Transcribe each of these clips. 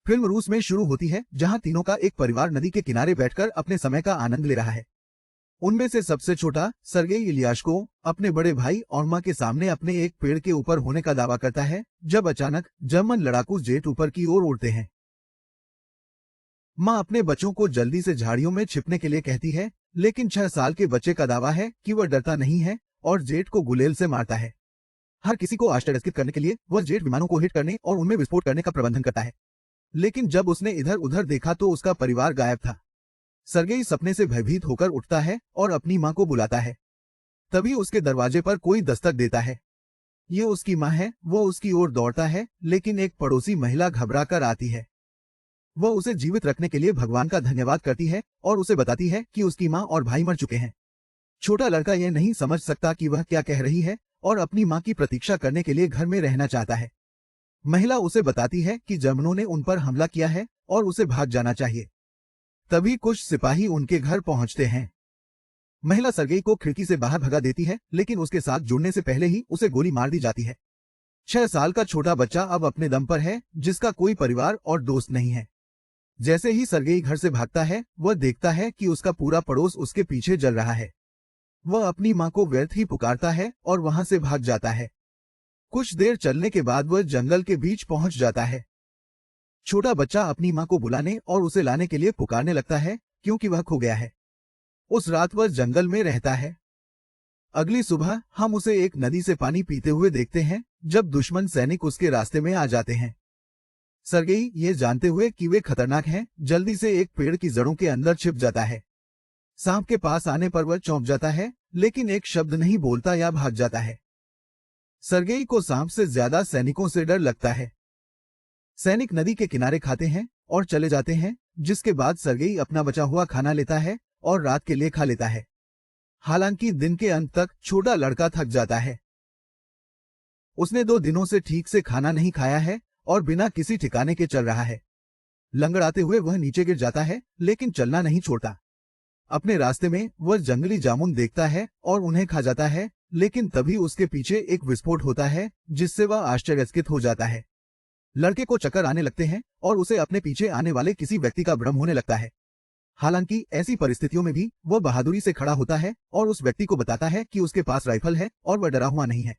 Film रूस में शुरू होती है, जहां तीनों का एक परिवार नदी के किनारे बैठकर अपने समय का आनंद ले रहा है। उनमें से सबसे छोटा सर्गेई इलियाश्को अपने बड़े भाई और मां के सामने अपने एक पेड़ के ऊपर होने का दावा करता है, जब अचानक जर्मन लड़ाकू जेट ऊपर की ओर उड़ते हैं। मां अपने बच्चों को जल्दी से झाड़ियों में छिपने के लिए कहती है, लेकिन 6 साल के बच्चे का दावा है कि वह डरता नहीं है और जेट को गुलेल से मारता है। हर किसी को आश्चर्यचकित करने के लिए वह जेट विमानों को हिट करने और उनमें विस्फोट करने का प्रबंधन करता है। लेकिन जब उसने इधर उधर देखा तो उसका परिवार गायब था। सर्गेई सपने से भयभीत होकर उठता है और अपनी मां को बुलाता है। तभी उसके दरवाजे पर कोई दस्तक देता है। ये उसकी मां है। वो उसकी ओर दौड़ता है, लेकिन एक पड़ोसी महिला घबरा कर आती है। वह उसे जीवित रखने के लिए भगवान का धन्यवाद करती है और उसे बताती है कि उसकी मां और भाई मर चुके हैं। छोटा लड़का यह नहीं समझ सकता कि वह क्या कह रही है और अपनी मां की प्रतीक्षा करने के लिए घर में रहना चाहता है। महिला उसे बताती है कि जर्मनों ने उन पर हमला किया है और उसे भाग जाना चाहिए। तभी कुछ सिपाही उनके घर पहुंचते हैं। महिला सर्गेई को खिड़की से बाहर भगा देती है, लेकिन उसके साथ जुड़ने से पहले ही उसे गोली मार दी जाती है। 6 साल का छोटा बच्चा अब अपने दम पर है, जिसका कोई परिवार और दोस्त नहीं है। जैसे ही सर्गेई घर से भागता है, वह देखता है कि उसका पूरा पड़ोस उसके पीछे जल रहा है। वह अपनी मां को व्यर्थ ही पुकारता है और वहां से भाग जाता है। कुछ देर चलने के बाद वह जंगल के बीच पहुंच जाता है। छोटा बच्चा अपनी मां को बुलाने और उसे लाने के लिए पुकारने लगता है, क्योंकि वह खो गया है। उस रात वह जंगल में रहता है। अगली सुबह हम उसे एक नदी से पानी पीते हुए देखते हैं, जब दुश्मन सैनिक उसके रास्ते में आ जाते हैं। सर्गेई ये जानते हुए कि वे खतरनाक हैं, जल्दी से एक पेड़ की जड़ों के अंदर छिप जाता है। सांप के पास आने पर वह चौंक जाता है, लेकिन एक शब्द नहीं बोलता या भाग जाता है। सर्गेई को सांप से ज्यादा सैनिकों से डर लगता है। सैनिक नदी के किनारे खाते हैं और चले जाते हैं, जिसके बाद सर्गेई अपना बचा हुआ खाना लेता है और रात के लिए खा लेता है। हालांकि दिन के अंत तक छोटा लड़का थक जाता है। उसने 2 दिनों से ठीक से खाना नहीं खाया है और बिना किसी ठिकाने के चल रहा है। लंगड़ाते हुए वह नीचे गिर जाता है, लेकिन चलना नहीं छोड़ता। अपने रास्ते में वह जंगली जामुन देखता है और उन्हें खा जाता है, लेकिन तभी उसके पीछे एक विस्फोट होता है, जिससे वह आश्चर्यचकित हो जाता है। लड़के को चक्कर आने लगते हैं और उसे अपने पीछे आने वाले किसी व्यक्ति का भ्रम होने लगता है। हालांकि ऐसी परिस्थितियों में भी वह बहादुरी से खड़ा होता है और उस व्यक्ति को बताता है कि उसके पास राइफल है और वह डरा हुआ नहीं है।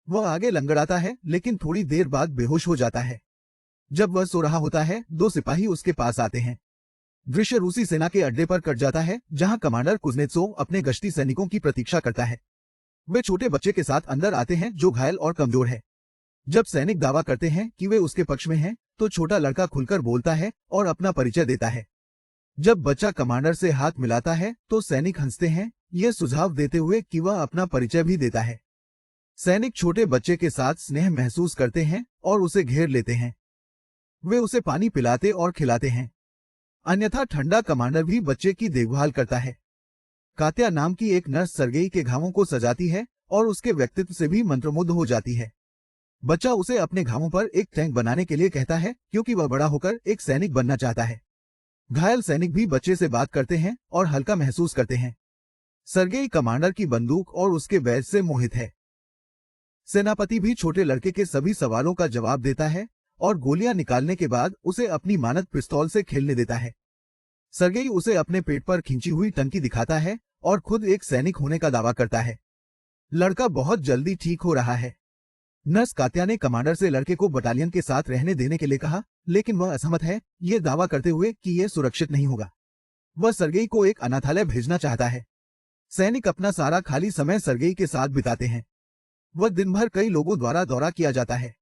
वह आगे लंगड़ाता है, लेकिन थोड़ी देर बाद बेहोश हो जाता है। जब वह सो रहा होता है, 2 सिपाही उसके पास आते हैं। दृश्य रूसी सेना के अड्डे पर कट जाता है, जहां कमांडर कुज़नेत्सोव अपने गश्ती सैनिकों की प्रतीक्षा करता है। वे छोटे बच्चे के साथ अंदर आते हैं, जो घायल और कमजोर है। जब सैनिक दावा करते हैं कि वे उसके पक्ष में हैं, तो छोटा लड़का खुलकर बोलता है और अपना परिचय देता है। जब बच्चा कमांडर से हाथ मिलाता है, तो सैनिक हंसते हैं, यह सुझाव देते हुए कि वह अपना परिचय भी देता है। सैनिक छोटे बच्चे के साथ स्नेह महसूस करते हैं और उसे घेर लेते हैं। वे उसे पानी पिलाते और खिलाते हैं। अन्यथा ठंडा कमांडर भी बच्चे की देखभाल करता है। कात्या नाम की एक नर्स सर्गेई के घावों को सजाती है और उसके व्यक्तित्व से भी मंत्रमुग्ध हो जाती है। बच्चा उसे अपने घावों पर एक टैंक बनाने के लिए कहता है, क्योंकि वह बड़ा होकर एक सैनिक बनना चाहता है। घायल सैनिक भी बच्चे से बात करते हैं और हल्का महसूस करते हैं। सर्गेई कमांडर की बंदूक और उसके बैज से मोहित है। सेनापति भी छोटे लड़के के सभी सवालों का जवाब देता है और गोलियां निकालने के बाद उसे अपनी मानक पिस्तौल से खेलने देता है। सर्गेई उसे अपने पेट पर खींची हुई टंकी दिखाता है और खुद एक सैनिक होने का दावा करता है। लड़का बहुत जल्दी ठीक हो रहा है। नर्स कात्या ने कमांडर से लड़के को बटालियन के साथ रहने देने के लिए कहा, लेकिन वह असहमत है, ये दावा करते हुए कि यह सुरक्षित नहीं होगा। वह सर्गेई को एक अनाथालय भेजना चाहता है। सैनिक अपना सारा खाली समय सर्गेई के साथ बिताते हैं। वह दिन भर कई लोगों द्वारा दौरा किया जाता है।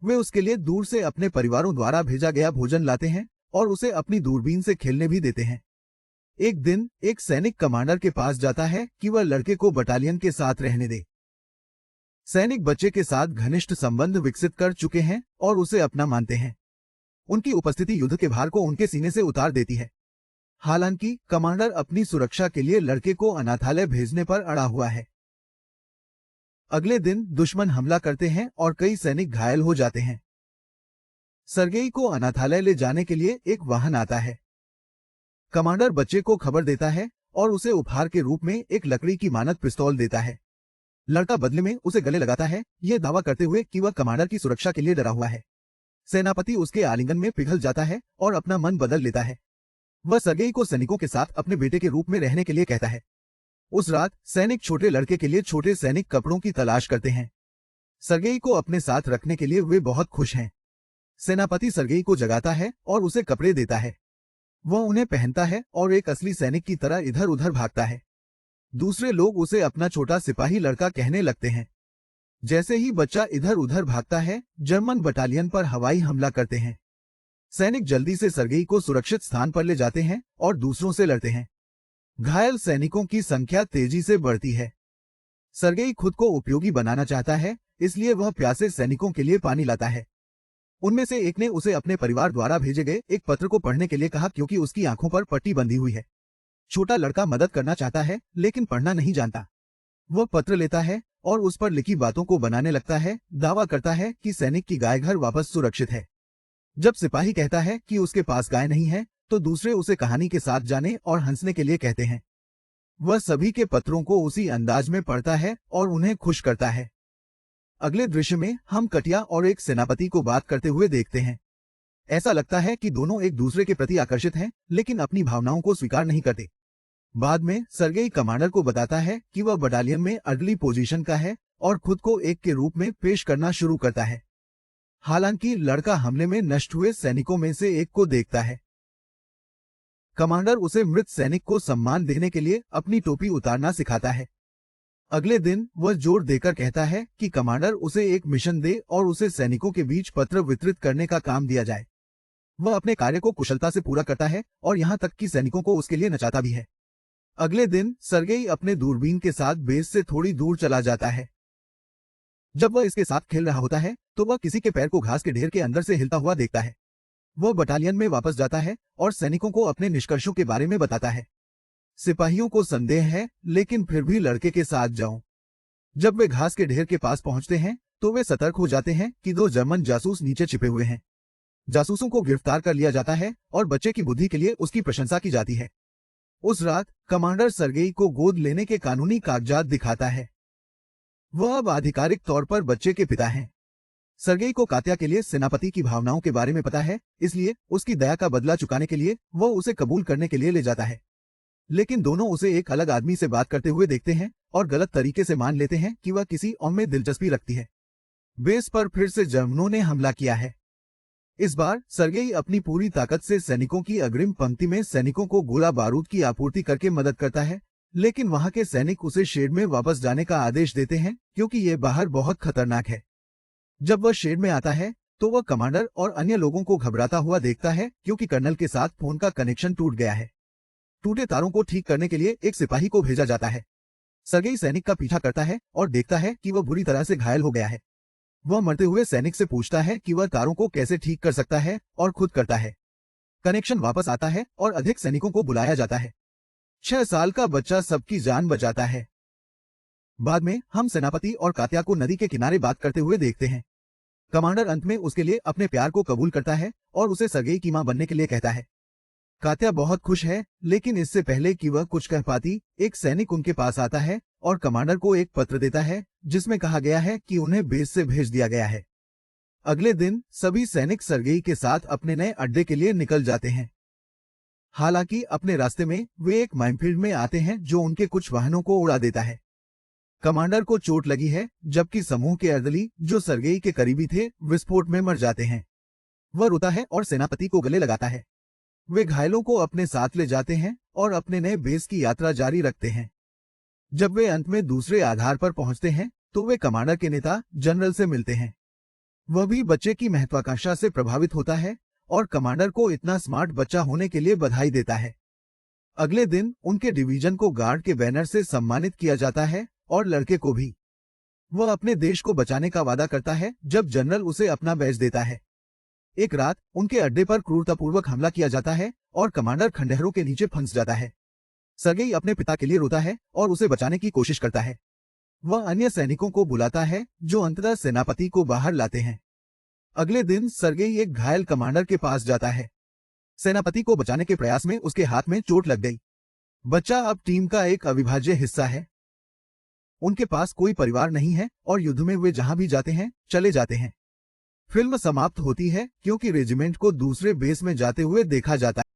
वे उसके लिए दूर से अपने परिवारों द्वारा भेजा गया भोजन लाते हैं और उसे अपनी दूरबीन से खेलने भी देते हैं। एक दिन एक सैनिक कमांडर के पास जाता है कि वह लड़के को बटालियन के साथ रहने दे। सैनिक बच्चे के साथ घनिष्ठ संबंध विकसित कर चुके हैं और उसे अपना मानते हैं। उनकी उपस्थिति युद्ध के भार को उनके सीने से उतार देती है। हालांकि कमांडर अपनी सुरक्षा के लिए लड़के को अनाथालय भेजने पर अड़ा हुआ है। अगले दिन दुश्मन हमला करते हैं और कई सैनिक घायल हो जाते हैं। सर्गेई को अनाथालय ले जाने के लिए एक वाहन आता है। कमांडर बच्चे को खबर देता है और उसे उपहार के रूप में एक लकड़ी की मानक पिस्तौल देता है। लड़का बदले में उसे गले लगाता है, यह दावा करते हुए कि वह कमांडर की सुरक्षा के लिए डरा हुआ है। सेनापति उसके आलिंगन में पिघल जाता है और अपना मन बदल लेता है। वह सर्गेई को सैनिकों के साथ अपने बेटे के रूप में रहने के लिए कहता है। उस रात सैनिक छोटे लड़के के लिए छोटे सैनिक कपड़ों की तलाश करते हैं। सर्गेई को अपने साथ रखने के लिए वे बहुत खुश हैं। सेनापति सर्गेई को जगाता है और उसे कपड़े देता है। वह उन्हें पहनता है और एक असली सैनिक की तरह इधर उधर भागता है। दूसरे लोग उसे अपना छोटा सिपाही लड़का कहने लगते हैं। जैसे ही बच्चा इधर उधर भागता है, जर्मन बटालियन पर हवाई हमला करते हैं। सैनिक जल्दी से सर्गेई को सुरक्षित स्थान पर ले जाते हैं और दूसरों से लड़ते हैं। घायल सैनिकों की संख्या तेजी से बढ़ती है। सर्गेई खुद को उपयोगी बनाना चाहता है, इसलिए वह प्यासे सैनिकों के लिए पानी लाता है। उनमें से एक ने उसे अपने परिवार द्वारा भेजे गए एक पत्र को पढ़ने के लिए कहा, क्योंकि उसकी आंखों पर पट्टी बंधी हुई है। छोटा लड़का मदद करना चाहता है, लेकिन पढ़ना नहीं जानता। वह पत्र लेता है और उस पर लिखी बातों को बनाने लगता है। दावा करता है कि सैनिक की गाय घर वापस सुरक्षित है। जब सिपाही कहता है कि उसके पास गाय नहीं है, तो दूसरे उसे कहानी के साथ जाने और हंसने के लिए कहते हैं। वह सभी के पत्रों को उसी अंदाज में पढ़ता है और उन्हें खुश करता है। अगले दृश्य में हम कटिया और एक सेनापति को बात करते हुए देखते हैं। ऐसा लगता है कि दोनों एक दूसरे के प्रति आकर्षित हैं, लेकिन अपनी भावनाओं को स्वीकार नहीं करते। बाद में सर्गेई कमांडर को बताता है कि वह बटालियन में अगली पोजीशन का है और खुद को एक के रूप में पेश करना शुरू करता है। हालांकि लड़का हमले में नष्ट हुए सैनिकों में से एक को देखता है। कमांडर उसे मृत सैनिक को सम्मान देने के लिए अपनी टोपी उतारना सिखाता है। अगले दिन वह जोर देकर कहता है कि कमांडर उसे एक मिशन दे और उसे सैनिकों के बीच पत्र वितरित करने का काम दिया जाए। वह अपने कार्य को कुशलता से पूरा करता है और यहाँ तक कि सैनिकों को उसके लिए नचाता भी है। अगले दिन सर्गेई अपने दूरबीन के साथ बेस से थोड़ी दूर चला जाता है। जब वह इसके साथ खेल रहा होता है, तो वह किसी के पैर को घास के ढेर के अंदर से हिलता हुआ देखता है। वह बटालियन में वापस जाता है और सैनिकों को अपने निष्कर्षों के बारे में बताता है। सिपाहियों को संदेह है, लेकिन फिर भी लड़के के साथ जाओ। जब वे घास के ढेर के पास पहुंचते हैं, तो वे सतर्क हो जाते हैं कि 2 जर्मन जासूस नीचे छिपे हुए हैं। जासूसों को गिरफ्तार कर लिया जाता है और बच्चे की बुद्धि के लिए उसकी प्रशंसा की जाती है। उस रात कमांडर सर्गेई को गोद लेने के कानूनी कागजात दिखाता है। वह अब आधिकारिक तौर पर बच्चे के पिता हैं। सर्गेई को कात्या के लिए सेनापति की भावनाओं के बारे में पता है, इसलिए उसकी दया का बदला चुकाने के लिए वह उसे कबूल करने के लिए ले जाता है। लेकिन दोनों उसे एक अलग आदमी से बात करते हुए देखते हैं और गलत तरीके से मान लेते हैं कि वह किसी और में दिलचस्पी रखती है। बेस पर फिर से जर्मनों ने हमला किया है। इस बार सर्गेई अपनी पूरी ताकत से सैनिकों की अग्रिम पंक्ति में सैनिकों को गोला बारूद की आपूर्ति करके मदद करता है, लेकिन वहां के सैनिक उसे शेड में वापस जाने का आदेश देते हैं, क्योंकि ये बाहर बहुत खतरनाक है। जब वह शेड में आता है, तो वह कमांडर और अन्य लोगों को घबराता हुआ देखता है, क्योंकि कर्नल के साथ फोन का कनेक्शन टूट गया है। टूटे तारों को ठीक करने के लिए एक सिपाही को भेजा जाता है। सर्गेई सैनिक का पीछा करता है और देखता है कि वह बुरी तरह से घायल हो गया है। वह मरते हुए सैनिक से पूछता है कि वह तारों को कैसे ठीक कर सकता है और खुद करता है। कनेक्शन वापस आता है और अधिक सैनिकों को बुलाया जाता है। 6 साल का बच्चा सबकी जान बचाता है। बाद में हम सेनापति और कात्या को नदी के किनारे बात करते हुए देखते हैं। कमांडर अंत में उसके लिए अपने प्यार को कबूल करता है और उसे सर्गेई की मां बनने के लिए कहता है। कात्या बहुत खुश है, लेकिन इससे पहले कि वह कुछ कह पाती, एक सैनिक उनके पास आता है और कमांडर को एक पत्र देता है, जिसमें कहा गया है कि उन्हें बेस से भेज दिया गया है। अगले दिन सभी सैनिक सर्गेई के साथ अपने नए अड्डे के लिए निकल जाते हैं। हालांकि अपने रास्ते में वे एक माइनफील्ड में आते हैं जो उनके कुछ वाहनों को उड़ा देता है। कमांडर को चोट लगी है, जबकि समूह के अर्दली जो सर्गेई के करीबी थे, विस्फोट में मर जाते हैं। वह रोता है और सेनापति को गले लगाता है। वे घायलों को अपने साथ ले जाते हैं और अपने नए बेस की यात्रा जारी रखते हैं। जब वे अंत में दूसरे आधार पर पहुंचते हैं, तो वे कमांडर के नेता जनरल से मिलते हैं। वह भी बच्चे की महत्वाकांक्षा से प्रभावित होता है और कमांडर को इतना स्मार्ट बच्चा होने के लिए बधाई देता है। अगले दिन उनके डिवीजन को गार्ड के बैनर से सम्मानित किया जाता है और लड़के को भी। वह अपने देश को बचाने का वादा करता है जब जनरल उसे अपना बैज देता है। एक रात उनके अड्डे पर क्रूरतापूर्वक हमला किया जाता है और कमांडर खंडहरों के नीचे फंस जाता है। सर्गेई अपने पिता के लिए रोता है और उसे बचाने की कोशिश करता है। वह अन्य सैनिकों को बुलाता है जो अंततः सेनापति को बाहर लाते हैं। अगले दिन सर्गेई एक घायल कमांडर के पास जाता है। सेनापति को बचाने के प्रयास में उसके हाथ में चोट लग गई। बच्चा अब टीम का एक अविभाज्य हिस्सा है। उनके पास कोई परिवार नहीं है और युद्ध में वे जहां भी जाते हैं चले जाते हैं। फिल्म समाप्त होती है क्योंकि रेजिमेंट को दूसरे बेस में जाते हुए देखा जाता है।